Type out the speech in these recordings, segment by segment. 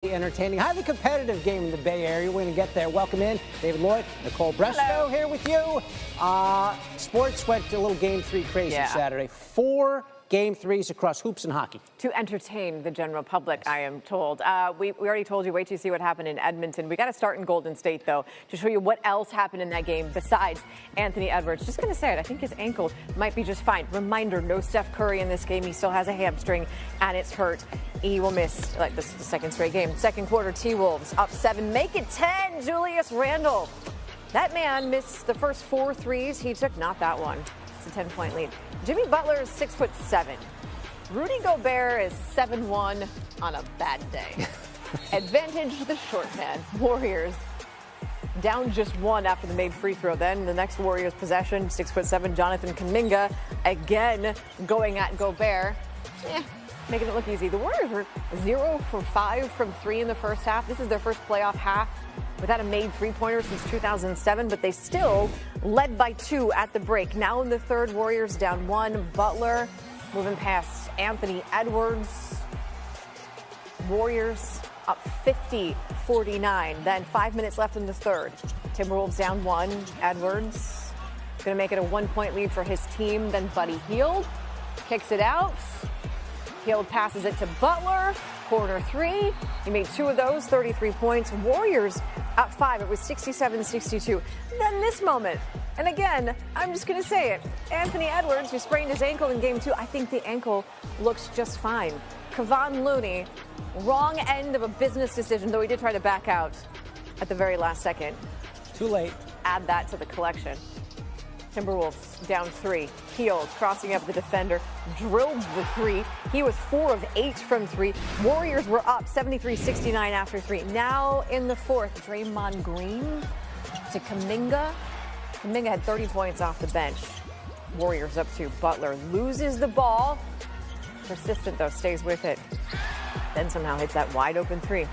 Entertaining, highly competitive game in the Bay Area. We're going to get there. Welcome in, David Lloyd, Nicole Bresto here with you. Sports went a little Game 3 crazy Saturday. 4 Game 3s across hoops and hockey. To entertain the general public, I am told. We already told you, wait till you see what happened in Edmonton. We got to start in Golden State, though, to show you what else happened in that game besides Anthony Edwards. Just going to say it, I think his ankle might be just fine. Reminder, no Steph Curry in this game. He still has a hamstring, and it's hurt. He will miss, like, this is the second straight game. Second quarter, T-Wolves up 7, make it 10, Julius Randle. That man missed the first 4 threes he took, not that one. It's a 10-point lead. Jimmy Butler is 6'7". Rudy Gobert is 7'1" on a bad day. Advantage to the short man. Warriors down just 1 after the made free throw. Then the next Warriors possession, 6'7", Jonathan Kuminga again going at Gobert. Making it look easy. The Warriors were 0 for 5 from 3 in the first half. This is their first playoff half without a made three-pointer since 2007, but they still led by 2 at the break. Now in the third, Warriors down 1. Butler moving past Anthony Edwards. Warriors up 50-49. Then 5 minutes left in the third. Timberwolves down 1. Edwards going to make it a 1-point lead for his team. Then Buddy Hield kicks it out. Hield passes it to Butler. Corner 3. He made 2 of those, 33 points. Warriors up 5. It was 67-62. Then this moment, and again, I'm just going to say it. Anthony Edwards, who sprained his ankle in Game 2, I think the ankle looks just fine. Kevon Looney, wrong end of a business decision, though he did try to back out at the very last second. Too late. Add that to the collection. Timberwolves down 3. Hield crossing up the defender, drilled the 3. He was 4 of 8 from 3. Warriors were up 73-69 after 3. Now in the fourth, Draymond Green to Kuminga. Kuminga had 30 points off the bench. Warriors up 2. Butler loses the ball. Persistent, though, stays with it. Then somehow hits that wide open 3.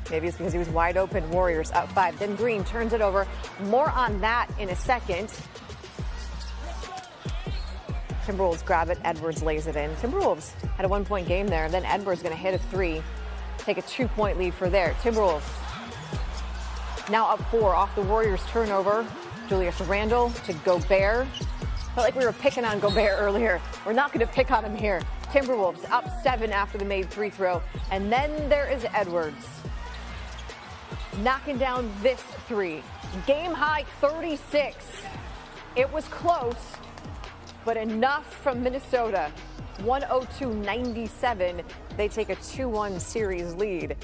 Maybe it's because he was wide open. Warriors up 5. Then Green turns it over. More on that in a second. Timberwolves grab it. Edwards lays it in. Timberwolves had a 1-point game there. Then Edwards going to hit a 3. Take a 2-point lead for there. Timberwolves now up 4 off the Warriors turnover. Julius Randle to Gobert. Felt like we were picking on Gobert earlier. We're not going to pick on him here. Timberwolves up 7 after the made free throw. And then there is Edwards knocking down this 3. Game high 36. It was close, but enough from Minnesota. 102-97. They take a 2-1 series lead.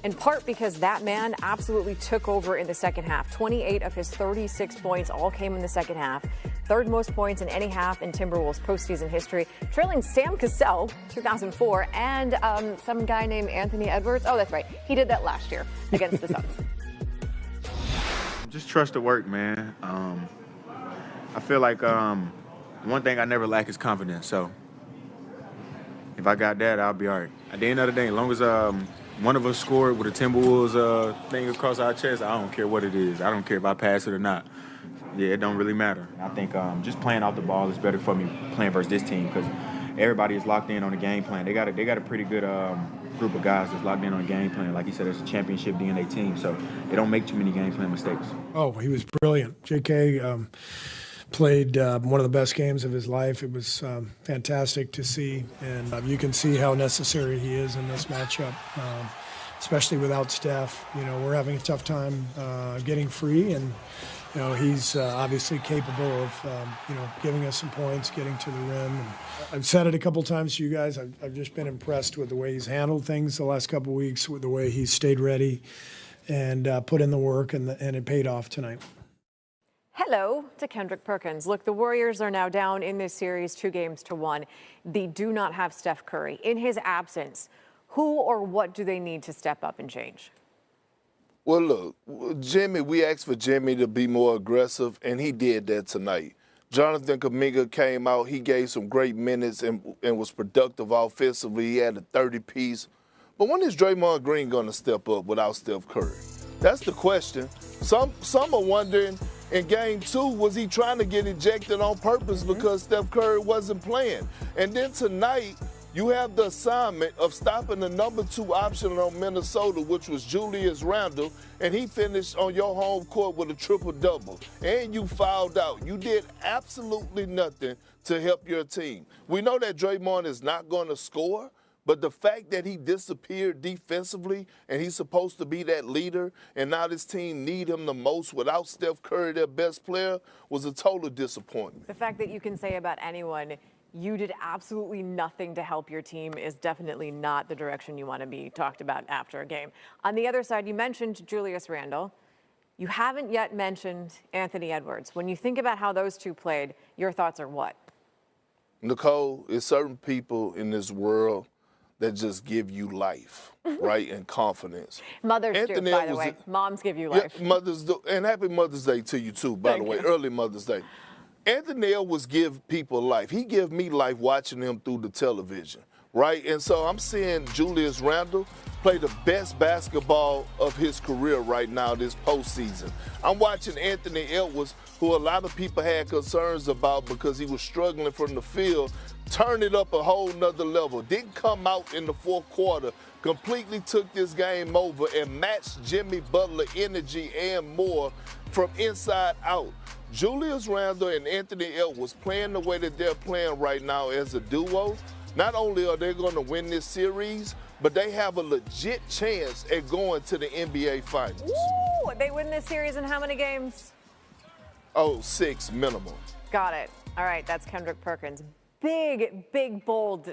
In part because that man absolutely took over in the second half. 28 of his 36 points all came in the second half. Third most points in any half in Timberwolves postseason history. Trailing Sam Cassell, 2004, and some guy named Anthony Edwards. Oh, that's right. He did that last year against the Suns. Just trust the work, man. I feel like one thing I never lack is confidence. So if I got that, I'll be all right. At the end of the day, as long as one of us scored with a Timberwolves thing across our chest, I don't care what it is. I don't care if I pass it or not. Yeah, it don't really matter. I think just playing off the ball is better for me playing versus this team because everybody is locked in on the game plan. They got a pretty good group of guys that's locked in on the game plan. Like you said, it's a championship DNA team, so they don't make too many game plan mistakes. Oh, he was brilliant. JK played one of the best games of his life. It was fantastic to see, and you can see how necessary he is in this matchup, especially without Steph. You know, we're having a tough time getting free, and you know, he's obviously capable of, giving us some points, getting to the rim. And I've said it a couple times to you guys. I've just been impressed with the way he's handled things the last couple of weeks, with the way he's stayed ready and put in the work, and it paid off tonight. Hello to Kendrick Perkins. Look, the Warriors are now down in this series 2-1. They do not have Steph Curry. In his absence, who or what do they need to step up and change? Well, look, Jimmy, we asked for Jimmy to be more aggressive, and he did that tonight. Jonathan Kuminga came out. He gave some great minutes and was productive offensively. He had a 30-piece. But when is Draymond Green going to step up without Steph Curry? That's the question. Some are wondering, in Game 2, was he trying to get ejected on purpose because Steph Curry wasn't playing? And then tonight, You have the assignment of stopping the number 2 option on Minnesota, which was Julius Randle, and he finished on your home court with a triple-double. And you fouled out. You did absolutely nothing to help your team. We know that Draymond is not going to score, but the fact that he disappeared defensively and he's supposed to be that leader and now this team need him the most without Steph Curry, their best player, was a total disappointment. The fact that you can say about anyone, you did absolutely nothing to help your team is definitely not the direction you want to be talked about after a game. On the other side, you mentioned Julius Randle. You haven't yet mentioned Anthony Edwards. When you think about how those two played, your thoughts are what? Nicole, there's certain people in this world that just give you life, right, and confidence. Mothers do, by the way. Moms give you life. Yeah, mothers do. And happy Mother's Day to you, too, by the way. Early Mother's Day. Anthony Edwards give people life. He give me life watching him through the television, right? And so I'm seeing Julius Randle play the best basketball of his career right now this postseason. I'm watching Anthony Edwards, who a lot of people had concerns about because he was struggling from the field, turn it up a whole nother level. Didn't come out in the fourth quarter, completely took this game over and matched Jimmy Butler energy and more from inside out. Julius Randle and Anthony Edwards playing the way that they're playing right now as a duo, not only are they going to win this series, but they have a legit chance at going to the NBA Finals. Ooh, they win this series in how many games? Oh, 6 minimum. Got it. All right, that's Kendrick Perkins. Big, bold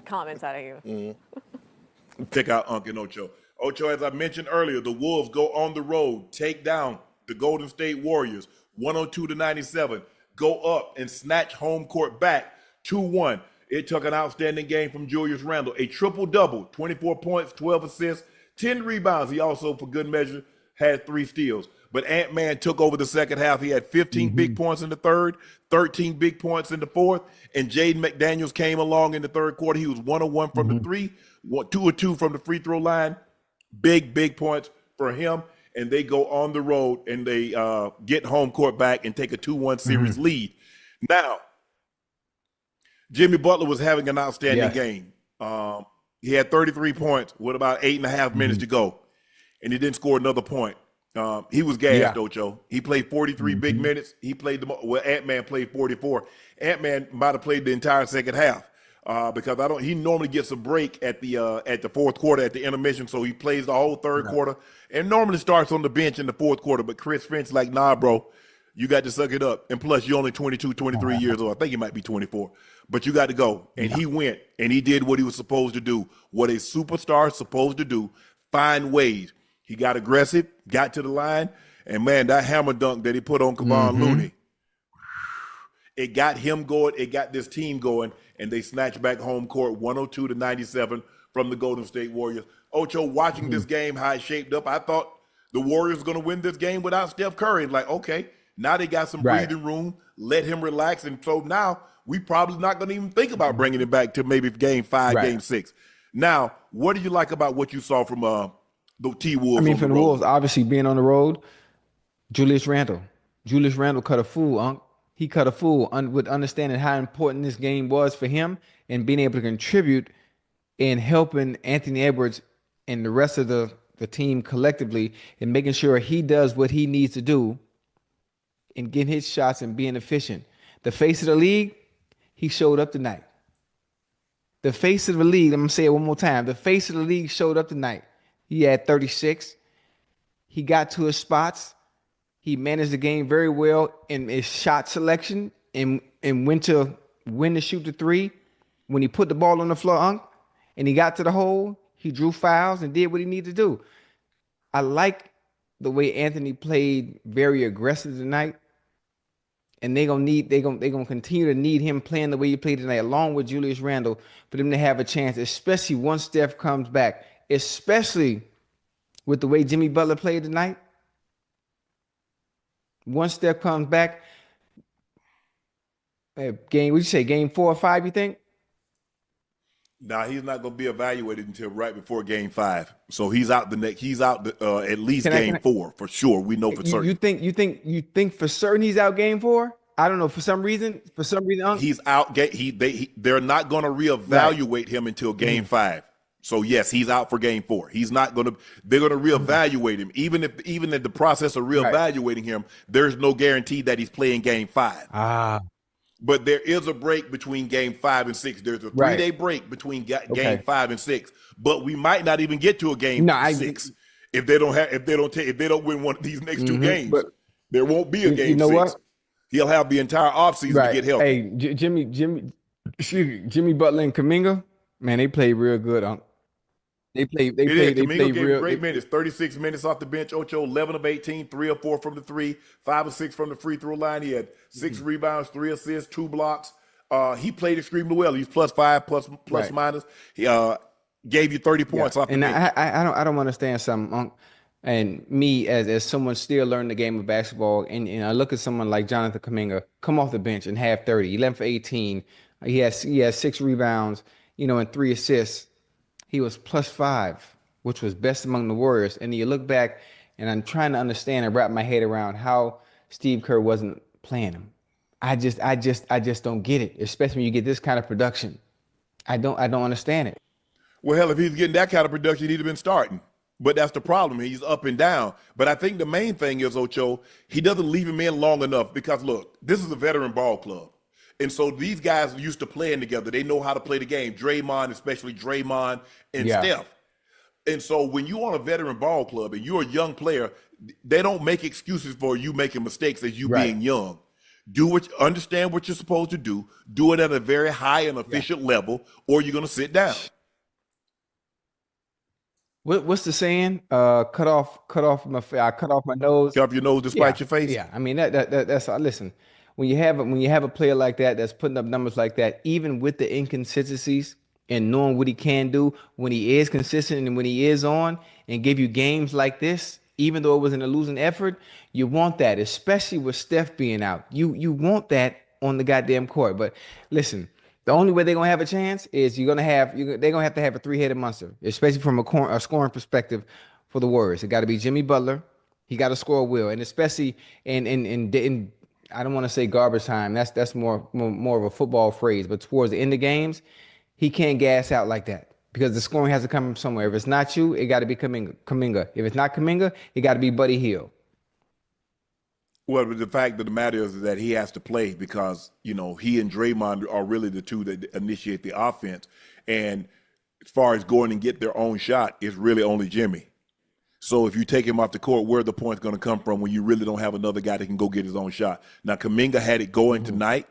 comments out of you. Mm-hmm. Pick out Unc and Ocho. Ocho, as I mentioned earlier, the Wolves go on the road, take down the Golden State Warriors, 102-97, go up and snatch home court back, 2-1. It took an outstanding game from Julius Randle, a triple-double, 24 points, 12 assists, 10 rebounds. He also, for good measure, had 3 steals. But Ant-Man took over the second half. He had 15 big points in the third, 13 big points in the fourth, and Jaden McDaniels came along in the third quarter. He was 1-1 from the 3, 2-2 from the free throw line. Big points for him, and they go on the road, and they get home court back and take a 2-1 series lead. Now, Jimmy Butler was having an outstanding game. He had 33 points with about 8.5 minutes to go, and he didn't score another point. He was gassed, Ocho. He played 43 big minutes. He played Ant-Man played 44. Ant-Man might have played the entire second half because he normally gets a break at the fourth quarter at the intermission, so he plays the whole third quarter and normally starts on the bench in the fourth quarter. But Chris Finch like, nah, bro, you got to suck it up. And plus, you're only 22, 23 years old. I think he might be 24. But you got to go. And he went, and he did what he was supposed to do, what a superstar is supposed to do, find ways. He got aggressive, got to the line, and, man, that hammer dunk that he put on Kevon Looney, it got him going, it got this team going, and they snatched back home court 102-97 from the Golden State Warriors. Ocho, watching this game, how it shaped up, I thought the Warriors were going to win this game without Steph Curry. Like, okay, now they got some breathing room, let him relax, and so now we probably not going to even think about bringing it back to maybe game 5, game 6. Now, what do you like about what you saw from the T-Wolves? I mean, for the Wolves, obviously being on the road, Julius Randle cut a fool, Unc. He cut a fool with understanding how important this game was for him and being able to contribute in helping Anthony Edwards and the rest of the team collectively and making sure he does what he needs to do in getting his shots and being efficient. The face of the league, he showed up tonight. The face of the league, I'm going to say it one more time. The face of the league showed up tonight. He had 36. He got to his spots. He managed the game very well in his shot selection and went to shoot the 3. When he put the ball on the floor, Unc, and he got to the hole, he drew fouls and did what he needed to do. I like the way Anthony played very aggressive tonight. And they're gonna continue to need him playing the way he played tonight, along with Julius Randle, for them to have a chance, especially once Steph comes back, especially with the way Jimmy Butler played tonight. Once Steph comes back, game 4 or 5, you think? Nah, he's not going to be evaluated until right before game 5. So he's out at least game 4 for sure. We know for certain. You think for certain he's out game 4? I don't know. For some reason, he's out. They're not going to reevaluate him until Game 5. So yes, he's out for Game 4. He's not going to. They're going to reevaluate him. Even in the process of reevaluating him, there's no guarantee that he's playing Game 5. But there is a break between Game 5 and 6. There's a 3-day break between Game 5 and 6. But we might not even get to a Game 6 if they don't win one of these next 2 games. But there won't be a Game 6. What? He'll have the entire offseason to get healthy. Hey, Jimmy Butler and Kuminga, man, they played real good. They played real great minutes. 36 minutes off the bench. Ocho, 11 of 18, 3 of 4 from the 3, 5 of 6 from the free throw line. He had 6 rebounds, 3 assists, 2 blocks. He played extremely well. He's +5, plus minus. He gave you 30 points off the bench. I don't understand something. And me as someone still learning the game of basketball, and I look at someone like Jonathan Kuminga come off the bench and have 30, 11 for 18. He has 6 rebounds, and 3 assists. He was +5, which was best among the Warriors. And you look back, and I'm trying to understand and wrap my head around how Steve Kerr wasn't playing him. I just don't get it, especially when you get this kind of production. I don't understand it. Well, hell, if he's getting that kind of production, he'd have been starting. But that's the problem. He's up and down. But I think the main thing is, Ocho, he doesn't leave him in long enough because, look, this is a veteran ball club. And so these guys are used to playing together. They know how to play the game. Draymond, especially Draymond and Steph. And so when you're on a veteran ball club and you're a young player, they don't make excuses for you making mistakes as you being young. Understand what you're supposed to do. Do it at a very high and efficient level, or you're going to sit down. What's the saying? Cut off my nose. Cut off your nose despite your face. Yeah, I mean that's listen. When you have a player like that that's putting up numbers like that, even with the inconsistencies and knowing what he can do when he is consistent and when he is on and give you games like this, even though it was in a losing effort, you want that, especially with Steph being out. You want that on the goddamn court. But listen. The only way they're gonna have a chance is they're gonna have to have a 3-headed monster, especially from a scoring perspective for the Warriors. It got to be Jimmy Butler. He got to score a will, and especially in I don't want to say garbage time. That's more of a football phrase, but towards the end of games, he can't gas out like that because the scoring has to come from somewhere. If it's not you, it got to be Kuminga. If it's not Kuminga, it got to be Buddy Hield. Well, the fact of the matter is that he has to play because, he and Draymond are really the two that initiate the offense. And as far as going and get their own shot, it's really only Jimmy. So if you take him off the court, where are the points going to come from when you really don't have another guy that can go get his own shot? Now, Kuminga had it going tonight,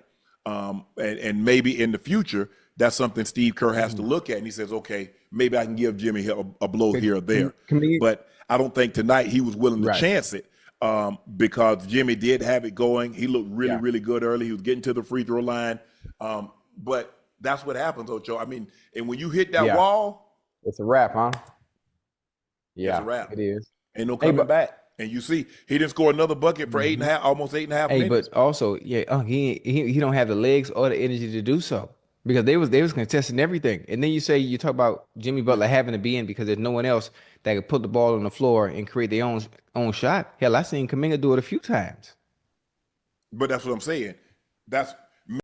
and maybe in the future, that's something Steve Kerr has to look at. And he says, okay, maybe I can give Jimmy a blow here or there. But I don't think tonight he was willing to chance it. Because Jimmy did have it going. He looked really, really good early. He was getting to the free throw line. But that's what happens, Ocho. I mean, and when you hit that wall, it's a wrap, huh? Yeah, it's a wrap. It is. Ain't no coming back. And you see, he didn't score another bucket for almost 8.5 minutes. But also, he don't have the legs or the energy to do so because they was contesting everything. And then you talk about Jimmy Butler having to be in because there's no one else that could put the ball on the floor and create their own shot. Hell, I seen Kuminga do it a few times. But that's what I'm saying.